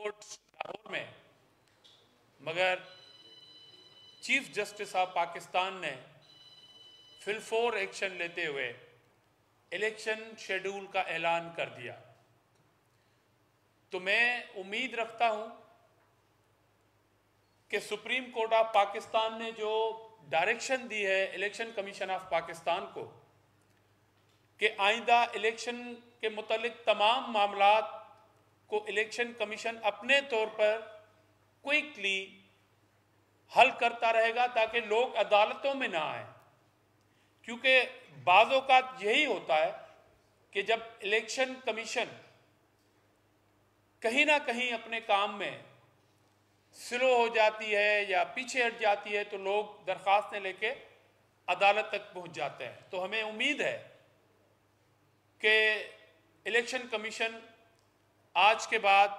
Court Lahore में, मगर chief justice of Pakistan ने फिलफोर एक्शन लेते हुए इलेक्शन शेड्यूल का ऐलान कर दिया। तो मैं उम्मीद रखता हूं कि सुप्रीम कोर्ट ऑफ पाकिस्तान ने जो डायरेक्शन दी है इलेक्शन कमीशन ऑफ पाकिस्तान को कि आइंदा इलेक्शन के मुतालिक तमाम मामलात को इलेक्शन कमीशन अपने तौर पर क्विकली हल करता रहेगा ताकि लोग अदालतों में ना आए, क्योंकि बाज़ औक़ात यही होता है कि जब इलेक्शन कमीशन कहीं ना कहीं अपने काम में स्लो हो जाती है या पीछे हट जाती है तो लोग दरख्वास्तें लेके अदालत तक पहुंच जाते हैं। तो हमें उम्मीद है कि इलेक्शन कमीशन आज के बाद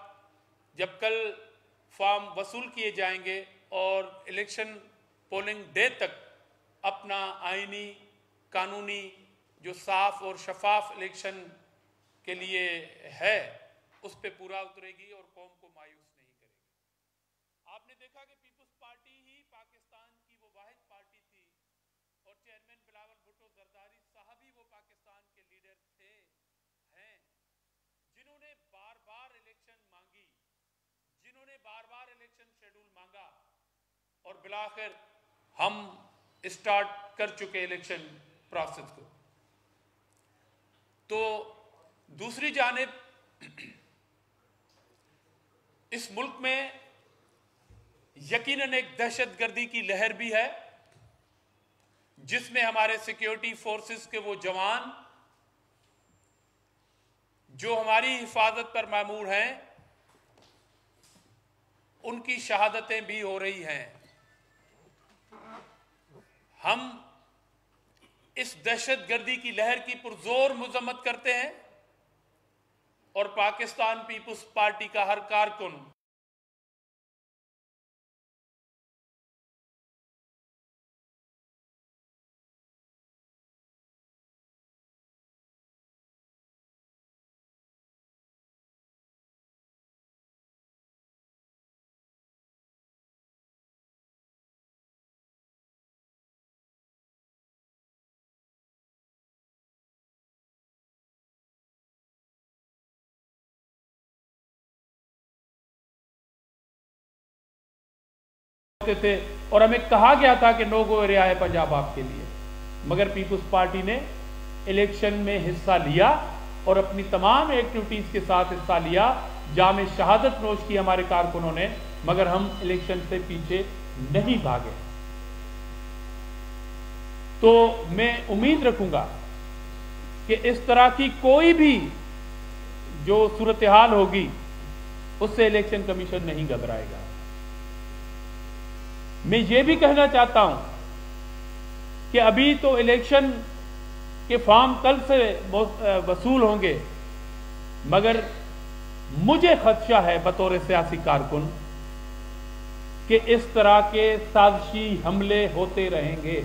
जब कल फॉर्म वसूल किए जाएंगे और इलेक्शन पोलिंग डे तक अपना आईनी कानूनी जो साफ और शफाफ इलेक्शन के लिए है उस पे पूरा उतरेगी और कौम को मायूस नहीं करेगी। आपने देखा कि पीपुल्स पार्टी ही पाकिस्तान की वो वाहिद पार्टी थी और चेयरमैन बिलावल भुट्टो जरदारी साहब ही वो पाकिस्तान के लीडर थे हैं जिन्होंने बार बार इलेक्शन मांगी, जिन्होंने बार बार इलेक्शन शेड्यूल मांगा और बिलाखिर हम स्टार्ट कर चुके इलेक्शन प्रोसेस को। तो दूसरी जानिब इस मुल्क में यकीनन एक दहशतगर्दी की लहर भी है जिसमें हमारे सिक्योरिटी फोर्सेस के वो जवान जो हमारी हिफाजत पर मामूर हैं उनकी शहादतें भी हो रही हैं। हम इस दहशतगर्दी की लहर की पुरजोर मजम्मत करते हैं और पाकिस्तान पीपुल्स पार्टी का हर कारकुन थे और हमें कहा गया था कि नो गो एरिया है पंजाब आपके लिए, मगर पीपुल्स पार्टी ने इलेक्शन में हिस्सा लिया और अपनी तमाम एक्टिविटीज के साथ हिस्सा लिया। जामे शहादत नोश की हमारे कारकुनों ने, मगर हम इलेक्शन से पीछे नहीं भागे। तो मैं उम्मीद रखूंगा कि इस तरह की कोई भी जो सूरत हाल होगी उससे इलेक्शन कमीशन नहीं घबराएगा। मैं ये भी कहना चाहता हूं कि अभी तो इलेक्शन के फॉर्म कल से वसूल होंगे, मगर मुझे खदशा है बतौर सियासी कारकुन कि इस तरह के साजिशी हमले होते रहेंगे,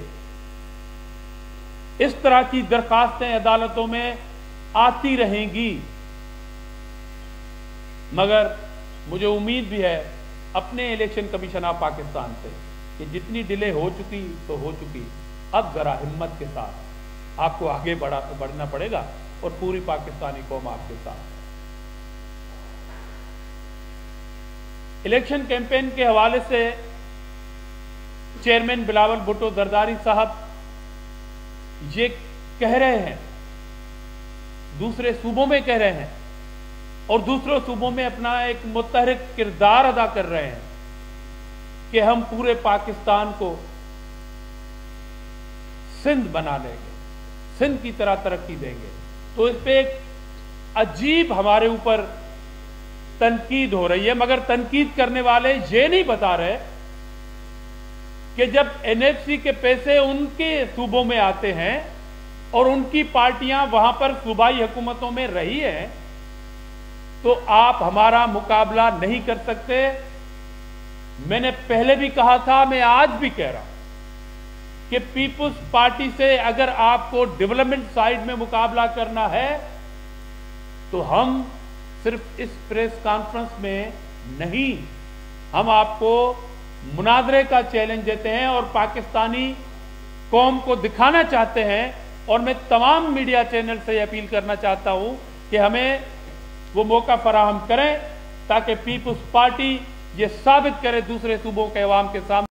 इस तरह की दरखास्तें अदालतों में आती रहेंगी। मगर मुझे उम्मीद भी है अपने इलेक्शन कमीशन ऑफ पाकिस्तान से कि जितनी डिले हो चुकी तो हो चुकी, अब जरा हिम्मत के साथ आपको आगे बढ़ना पड़ेगा और पूरी पाकिस्तानी कौम आपके साथ। इलेक्शन कैंपेन के हवाले से चेयरमैन बिलावल भुट्टो जरदारी साहब ये कह रहे हैं, दूसरे सूबों में कह रहे हैं और दूसरे सूबों में अपना एक मुतहरिक किरदार अदा कर रहे हैं कि हम पूरे पाकिस्तान को सिंध बना लेंगे, सिंध की तरह तरक्की देंगे। तो इस पे एक अजीब हमारे ऊपर तनकीद हो रही है, मगर तनकीद करने वाले ये नहीं बता रहे कि जब एनएफसी के पैसे उनके सूबों में आते हैं और उनकी पार्टियां वहां पर सूबाई हुकूमतों में रही हैं तो आप हमारा मुकाबला नहीं कर सकते। मैंने पहले भी कहा था, मैं आज भी कह रहा हूं कि पीपुल्स पार्टी से अगर आपको डेवलपमेंट साइड में मुकाबला करना है तो हम सिर्फ इस प्रेस कॉन्फ्रेंस में नहीं, हम आपको मुनाजरे का चैलेंज देते हैं और पाकिस्तानी कौम को दिखाना चाहते हैं। और मैं तमाम मीडिया चैनल से अपील करना चाहता हूं कि हमें वो मौका फराहम करें ताकि पीपुल्स पार्टी ये साबित करे दूसरे सूबों के अवाम के सामने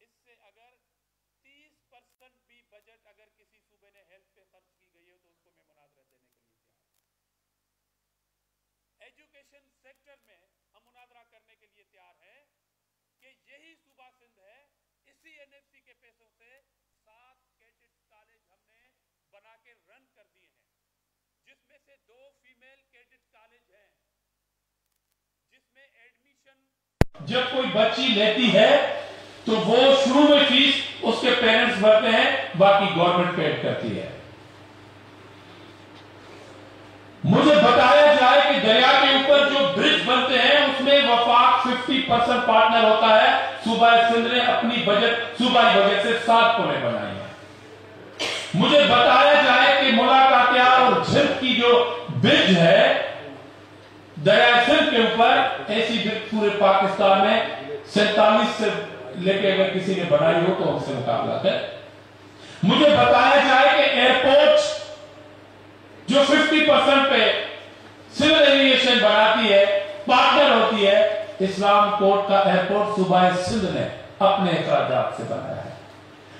इससे अगर 30% भी बजट अगर किसी सूबे ने हेल्थ पे खर्च की गई है तो उसको मैं मुनाजरा देने के लिए तैयार हूं। एजुकेशन सेक्टर में हम मुनाजरा करने के लिए तैयार हैं कि यही सूबा सिंध है, इसी एनएफसी के पैसों से 7 कैडेट कॉलेज हमने बना के रन कर दिए हैं, जिसमें से 2 फीमेल कैडेट कॉलेज हैं, जिसमें एडमिशन जब कोई बच्ची लेती है तो वो शुरू में फीस उसके पेरेंट्स भरते हैं, बाकी गवर्नमेंट पेड करती है। मुझे बताया जाए कि दरिया के ऊपर जो ब्रिज बनते हैं उसमें वफाक 50% पार्टनर होता है। सूबा सिंध ने अपनी बजट सूबाई बजट से 7 पुलें बनाई हैं। मुझे बताया जाए कि मुलाकातिया और झिल्क की जो ब्रिज है दरिया सिंध के ऊपर, ऐसी ब्रिज पूरे पाकिस्तान में 47 से लेके अगर किसी ने बनाई हो तो उससे मुकाबला है। मुझे बताया जाए कि एयरपोर्ट जो 50% पे सिविल एविएशन बनाती है, पार्टनर होती है, इस्लाम कोर्ट का एयरपोर्ट सूबा सिंध ने अपने अखराजात से बनाया है।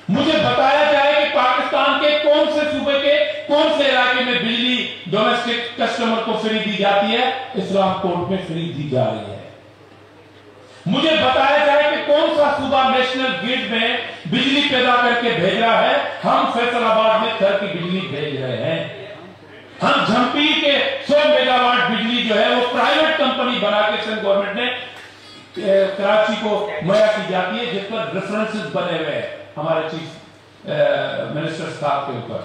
मुझे बताया जाए कि पाकिस्तान के कौन से सूबे के कौन से इलाके में बिजली डोमेस्टिक कस्टमर को फ्री दी जाती है, इस्लाम कोर्ट में फ्री दी जा रही है। मुझे बताया जाए कि कौन सा सूबा नेशनल ग्रिड में बिजली पैदा करके भेज रहा है, हम फैसलाबाद में घर की बिजली भेज रहे हैं। हम झंपी के 100 मेगावाट बिजली जो है वो प्राइवेट कंपनी बना के सेंट्रल गवर्नमेंट ने कराची को मुहैया की जाती है, जिस पर रेफरेंसेस बने हुए हैं हमारे चीफ मिनिस्टर साहब के ऊपर।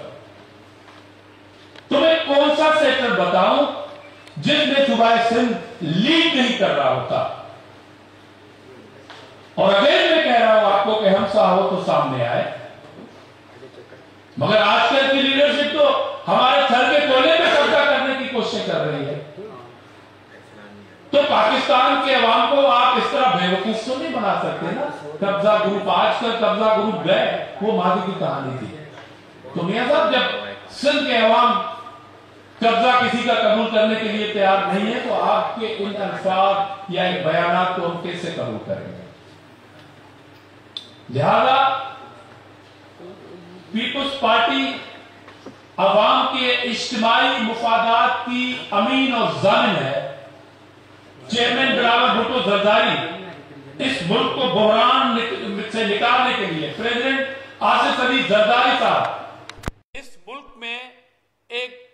तो मैं कौन सा सेक्टर बताऊं जिसमें सूबा सिंध लीड नहीं कर रहा होता। और अगेन मैं कह रहा हूं आपको कि हम चाहो तो सामने आए, मगर आजकल की लीडरशिप तो हमारे थर के कोने में कब्जा करने की कोशिश कर रही है। तो पाकिस्तान के अवाम को आप इस तरह बेवकूफ तो नहीं बना सकते ना। कब्जा ग्रुप, आजकल कब्जा ग्रुप गए, वो मादी की कहानी थी। तो मियां साहब, जब सिंध के अवाम कब्जा किसी का कबूल करने के लिए तैयार नहीं है तो आपके इन अल्फाज या इन बयानात को हम कैसे कबूल करेंगे। लिहाजा पीपुल्स पार्टी अवाम के इज्तिमाई मुफादात की अमीन और जामिन है। चेयरमैन बिलावल भुट्टो जरदारी इस मुल्क को बहरान से निकालने के लिए, प्रेसिडेंट आसिफ अली जरदारी साहब इस मुल्क में एक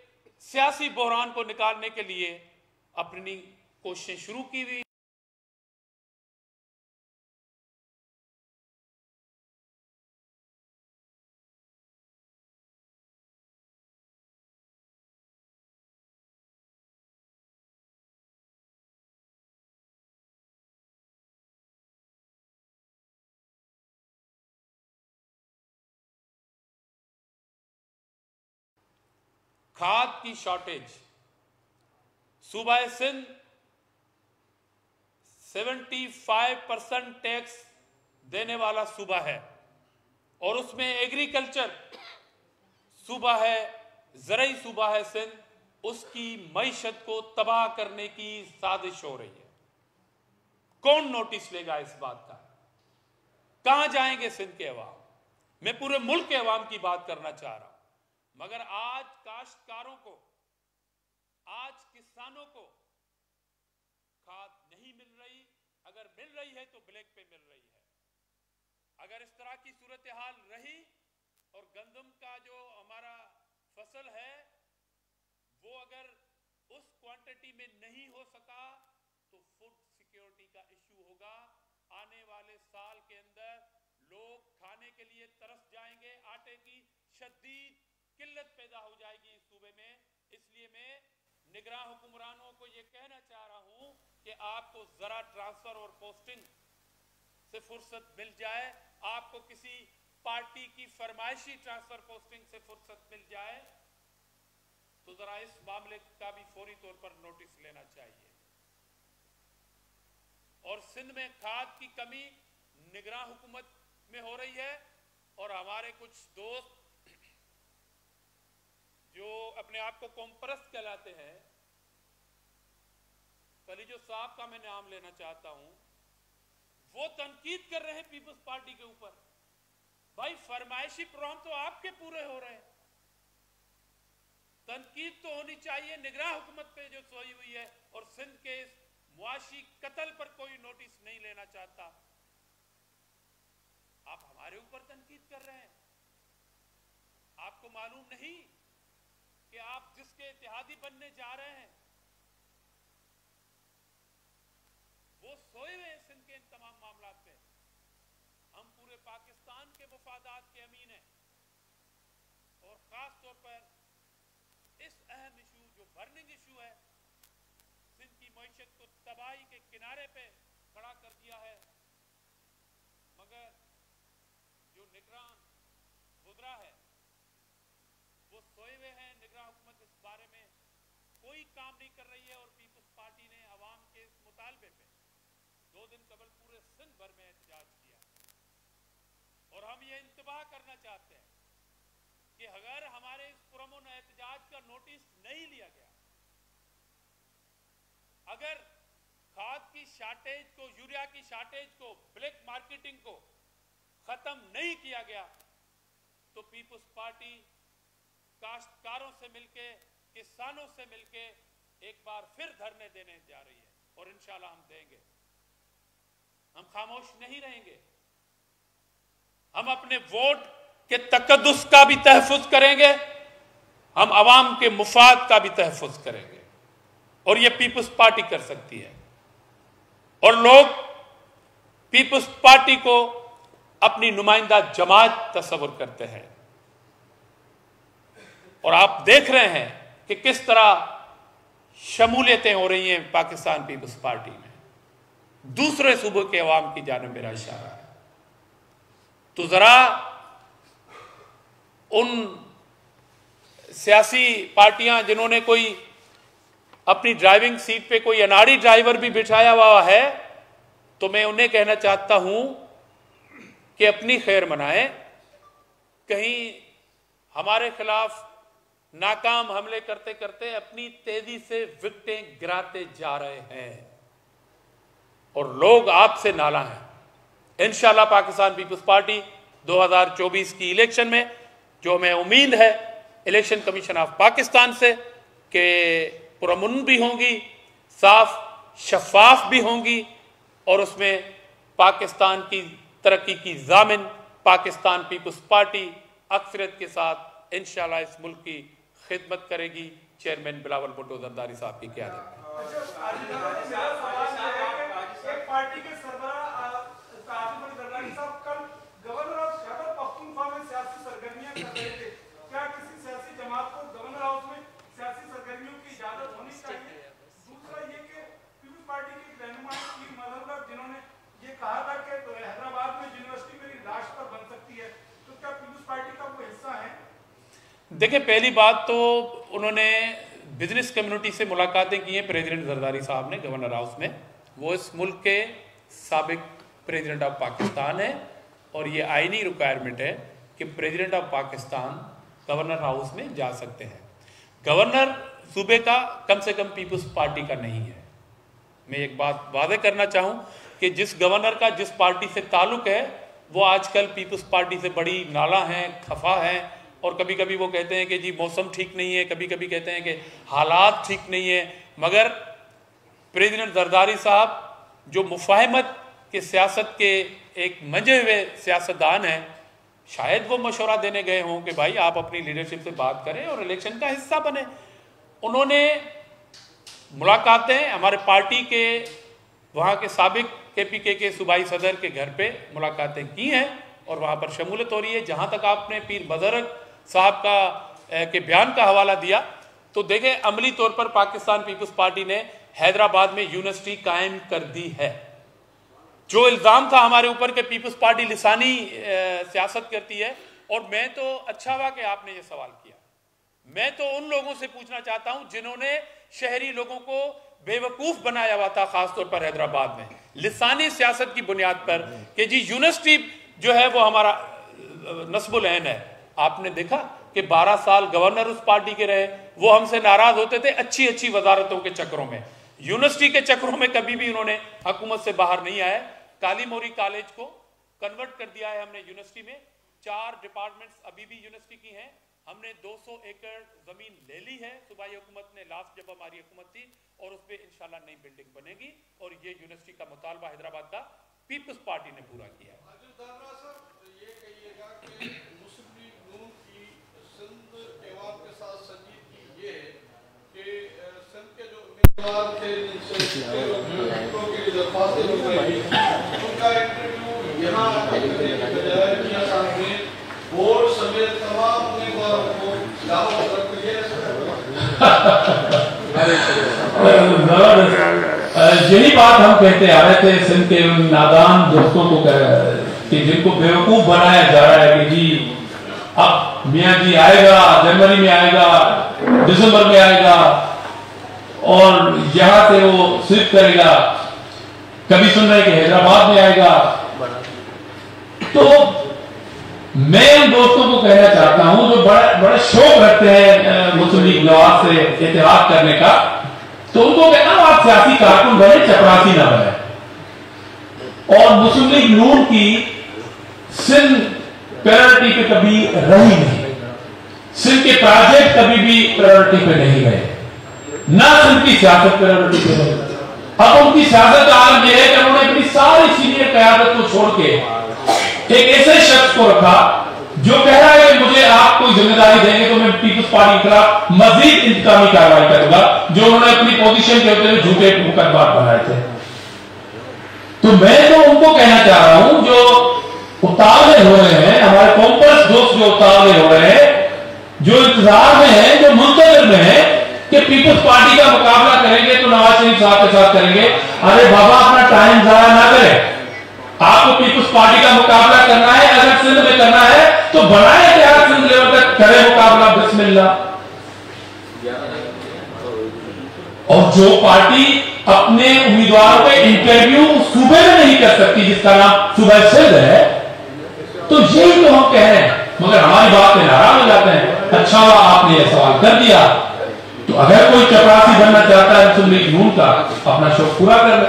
सियासी बहरान को निकालने के लिए अपनी कोशिशें शुरू की हुई खाद की शॉर्टेज, सूबा सिंध 75% टैक्स देने वाला सूबा है और उसमें एग्रीकल्चर सूबा है, ज़रई सूबा है सिंध, उसकी मईशत को तबाह करने की साजिश हो रही है। कौन नोटिस लेगा इस बात का? कहां जाएंगे सिंध के अवाम? मैं पूरे मुल्क के अवाम की बात करना चाह रहा हूं, मगर आज काश्तकारों को, आज किसानों को खाद नहीं मिल रही। अगर मिल रही है तो ब्लैक पे मिल रही है। अगर इस तरह की सूरत हाल रही और गंदम का जो हमारा फसल है वो अगर उस क्वांटिटी में नहीं हो सका तो फूड सिक्योरिटी का इश्यू होगा। आने वाले साल के अंदर लोग खाने के लिए तरस जाएंगे, आटे की शदीद किल्लत पैदा हो जाएगी इस सूबे में। इसलिए मैं निगरान हुक्मरानों को यह कहना चाह रहा हूं कि आपको जरा ट्रांसफर और पोस्टिंग से फुर्सत मिल जाए, आपको किसी पार्टी की फरमाइशी ट्रांसफर पोस्टिंग से फुर्सत मिल जाए तो जरा इस मामले का भी फौरी तौर पर नोटिस लेना चाहिए। और सिंध में खाद की कमी निगरान हुकूमत में हो रही है और हमारे कुछ दोस्त जो अपने आप को कॉम्प्रस कहलाते हैं, कलीजो साहब का मैं नाम लेना चाहता हूं, वो तनकीद कर रहे हैं पीपल्स पार्टी के ऊपर। भाई फरमाइशी प्रोग्राम तो आपके पूरे हो रहे हैं, तनकीद तो होनी चाहिए निगरान हुकूमत पे जो सोई हुई है। और सिंध के इस मुआशी कत्ल पर कोई नोटिस नहीं लेना चाहता, आप हमारे ऊपर तनकीद कर रहे हैं। आपको मालूम नहीं कि आप जिसके इत्तेहादी बनने जा रहे हैं वो सोए हुए हैं सिंध के इन तमाम मामलात पे। हम पूरे पाकिस्तान के मुफादात के अमीन हैं और खास तौर पर इस अहम इशू जो बर्निंग इशू है, सिंध की मईशत को तबाही के किनारे पे खड़ा कर दिया है। मगर जो निगरान वुज़रा है वो सोए हुए हैं। निगरान हुकूमत इस बारे में कोई काम नहीं कर रही है और पीपल्स पार्टी ने अवाम के इस मुतालबे पे 2 दिन कबल पूरे सिंध भर में एहतजाज किया और हम ये इंतबाह करना चाहते हैं कि अगर हमारे इस पुरअमन एहतजाज का नोटिस नहीं लिया गया, अगर खाद की शॉर्टेज को, यूरिया की शॉर्टेज को, ब्लैक मार्केटिंग को खत्म नहीं किया गया तो पीपल्स पार्टी काश्तकारों से मिलके, किसानों से मिलके एक बार फिर धरने देने जा रही है और इंशाल्लाह हम देंगे। हम खामोश नहीं रहेंगे। हम अपने वोट के तकद्दुस का भी तहफ़्फ़ुज़ करेंगे, हम अवाम के मुफाद का भी तहफ़्फ़ुज़ करेंगे और ये पीपल्स पार्टी कर सकती है। और लोग पीपल्स पार्टी को अपनी नुमाइंदा जमात तस्वर करते हैं और आप देख रहे हैं कि किस तरह शमूलियतें हो रही हैं पाकिस्तान पीपल्स पार्टी में। दूसरे सूबे के अवाम की जानिब मेरा इशारा है। तो जरा उन सियासी पार्टियां जिन्होंने कोई अपनी ड्राइविंग सीट पे कोई अनाड़ी ड्राइवर भी बिठाया हुआ है, तो मैं उन्हें कहना चाहता हूं कि अपनी खैर मनाएं। कहीं हमारे खिलाफ नाकाम हमले करते करते अपनी तेजी से विकेटें गिराते जा रहे हैं और लोग आपसे नाला हैं। इंशाल्लाह पाकिस्तान पीपल्स पार्टी 2024 की इलेक्शन में, जो हमें उम्मीद है इलेक्शन कमीशन ऑफ पाकिस्तान से, कि पुरअमन भी होंगी, साफ शफाफ भी होंगी और उसमें पाकिस्तान की तरक्की की जामिन पाकिस्तान पीपल्स पार्टी अक्सरियत के साथ इंशाल्लाह इस मुल्क की खिदमत करेगी। चेयरमैन बिलावल भुट्टो जरदारी साहब की क़यादत में। पार्टी के सरबराह जरदारी साहब कल गवर्नर ऑफ खैबर पख्तूनख्वा में सियासी सरगर्मियां कर रहे थे। क्या किसी सियासी जमात को गवर्नर हाउस में सियासी सरगर्मियों की इजाजत होनी चाहिए? दूसरा ये कि पीपल्स पार्टी के रहनुमा पीर मजहर, जिन्होंने ये कहा था कि हैदराबाद में यूनिवर्सिटी मेरी लाश पर बन सकती है, तो क्या पीपल्स पार्टी का वो हिस्सा है? देखिए, पहली बात तो उन्होंने बिजनेस कम्युनिटी से मुलाकातें की हैं प्रेसिडेंट जरदारी साहब ने गवर्नर हाउस में। वो इस मुल्क के साबिक प्रेसिडेंट ऑफ पाकिस्तान है और ये आईनी रिक्वायरमेंट है कि president of Pakistan governor house में जा सकते हैं। गवर्नर सूबे का कम से कम पीपल्स पार्टी का नहीं है। मैं एक बात वादे करना चाहूँ कि जिस गवर्नर का जिस पार्टी से ताल्लुक है वो आजकल पीपल्स पार्टी से बड़ी नाला हैं, खफा हैं, और कभी कभी वो कहते हैं कि जी मौसम ठीक नहीं है, कभी कभी कहते हैं कि हालात ठीक नहीं है। मगर प्रेसिडेंट जरदारी साहब जो मुफाहमत के सियासत के एक मंजे हुए सियासतदान हैं, शायद वो मशवरा देने गए हों कि भाई आप अपनी लीडरशिप से बात करें और इलेक्शन का हिस्सा बने। उन्होंने मुलाकातें हमारे पार्टी के वहाँ के साबिक KPK के सूबाई सदर के घर पे मुलाकातें की हैं और वहाँ पर शमूलियत हो रही है। जहाँ तक आपने पीर बुज़ुर्ग साहब का के बयान का हवाला दिया, तो देखें अमली तौर पर पाकिस्तान पीपल्स पार्टी ने हैदराबाद में यूनिवर्सिटी कायम कर दी है। जो इल्ज़ाम था हमारे ऊपर कि पीपल्स पार्टी लिसानी सियासत करती है, और मैं तो अच्छा हुआ कि आपने ये सवाल किया। मैं तो उन लोगों से पूछना चाहता हूं जिन्होंने शहरी लोगों को बेवकूफ बनाया हुआ था, खासतौर पर हैदराबाद में लिसानी सियासत की बुनियाद पर कि जी यूनिवर्सिटी जो है वो हमारा नस्बुल ऐन है। आपने देखा कि 12 साल गवर्नर उस पार्टी के रहे, वो हमसे नाराज होते थे अच्छी अच्छी वजारतों के चक्रों में, यूनिवर्सिटी के चक्रों में कभी भी उन्होंने हुकूमत से बाहर नहीं आए। काली मोरी कॉलेज को कन्वर्ट कर दिया है हमने यूनिवर्सिटी में। 4 डिपार्टमेंट्स अभी भी यूनिवर्सिटी की हैं। हमने 200 एकड़ जमीन ले ली है सूबाई हुकूमत ने, लास्ट जब हमारी हुकूमत थी, और उस पर इंशाल्लाह नई बिल्डिंग बनेगी। और ये यूनिवर्सिटी का मुतालबा हैदराबाद का पीपल्स पार्टी ने पूरा किया है। यही बात हम कहते आ रहे थे सिंध के उन नादान दोस्तों को कि जिनको बेवकूफ बनाया जा रहा है कि जी अब मियाँ जी आएगा, जनवरी में आएगा, दिसंबर में आएगा और यहां से वो स्विप करेगा। कभी सुन रहे कि हैदराबाद में आएगा। तो मैं उन दोस्तों को कहना चाहता हूं जो बड़े शौक रखते हैं मुस्लिम लीग नवाज से इत्तेहाद करने का, तो उनको कहना आप सियासी कारकुन बने, चपरासी ना बने। और मुस्लिम लीग नून की सिंध प्रायोरिटी पे कभी रही नहीं, सिंध के प्रोजेक्ट कभी भी प्रायोरिटी पे नहीं गए, ना सिंध की सियासत प्रायोरिटी पे रही। अब उनकी सियासत का आलम यह है कि उन्होंने अपनी सारी सीनियर क़यादत को छोड़ के एक ऐसे शख्स को रखा जो कह रहा है कि मुझे आप कोई जिम्मेदारी देंगे तो मैं पीपल्स पार्टी के खिलाफ मजीद इंतकामी कार्रवाई करूंगा, जो उन्होंने अपनी पोजीशन के होते हुए झूठे मुकदमा बनाए थे। तो मैं तो उनको कहना चाह रहा हूं जो उतावले हो रहे हैं, हमारे कॉम्पर्स दोस्त जो उतावले हो रहे हैं, जो इंतजार में है, जो मुंतजर में है कि पीपल्स पार्टी का मुकाबला करेंगे तो नवाज शरीफ साहब के साथ करेंगे। अरे बाबा अपना टाइम जाया ना करें। आपको पीपल्स पार्टी का मुकाबला करना है, अगर सिंध में करना है तो बनाए क्या सिंध लेवल तक करे मुकाबला, बिस्मिल्लाह। और जो पार्टी अपने उम्मीदवारों पे इंटरव्यू सूबे में नहीं कर सकती, जिसका नाम सूबा सिंध है, तो यही तो हम कह रहे हैं। मगर हमारी बात में नाराज हो जाते हैं। अच्छा आपने यह सवाल कर दिया, तो अगर कोई चपरासी बनना चाहता है मुस्लिम लीग नून का, अपना शौक पूरा कर ले।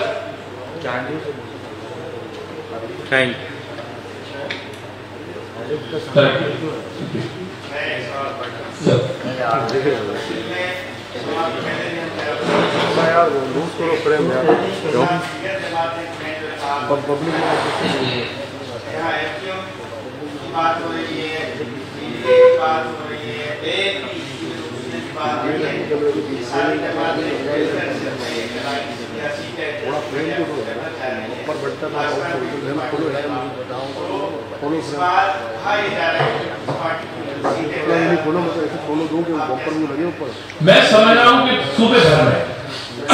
मैं समझ रहा हूँ कि सूबे भर में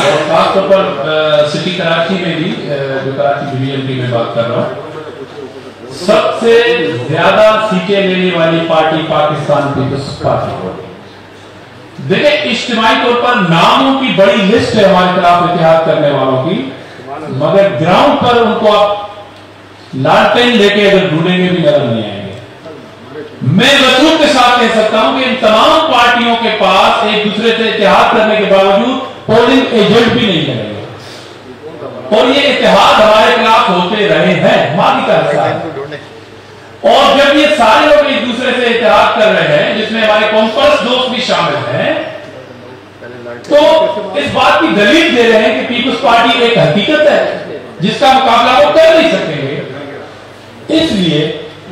और खासतौर पर सिटी कराची में भी, जो कराची डिवीजन की मैं बात कर रहा हूँ, सबसे ज्यादा सीटें लेने वाली पार्टी पाकिस्तान पीपल्स पार्टी। देखिए, इज्तिमाई तौर पर नामों की बड़ी लिस्ट है हमारे खिलाफ इतिहाद करने वालों की, मगर ग्राउंड पर उनको आप लालटेन लेके अगर ढूंढेंगे भी नजर नहीं आएंगे। मैं वसूख के साथ कह सकता हूं कि इन तमाम पार्टियों के पास एक दूसरे से इतिहाद करने के बावजूद पोलिंग एजेंट भी नहीं लगेंगे, और ये इतिहाद हमारे खिलाफ होते रहे हैं, मादी का हिस्सा है। और जब ये सारे लोग एक दूसरे से इतिहाद कर रहे हैं, जिसमें हमारे कॉम्पर्स दोस्त भी शामिल हैं, तो इस बात की दलील दे रहे हैं कि पीपल्स पार्टी एक हकीकत है जिसका मुकाबला वो कर नहीं सकेंगे। इसलिए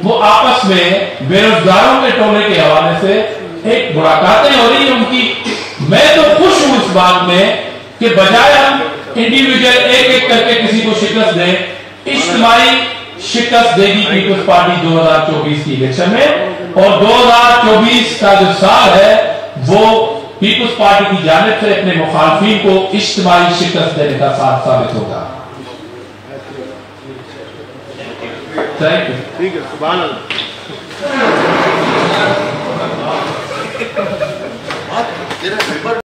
वो आपस में बेरोजगारों के टोले के हवाले से एक मुलाकातें हो रही है उनकी। मैं तो खुश हूं इस बात में कि बजाय हम इंडिविजुअल एक एक करके किसी को शिकस्त दें, इज्तिमाई शिकस्त देगी पीपल्स पार्टी 2024 की इलेक्शन में। और 2024 का जो साल है वो पीपल्स पार्टी की जानिब से अपने मुखालफिन को इज्तिमाई शिकस्त देने का साथ साबित होगा। Thank you. ठीक है, सुभान अल्लाह।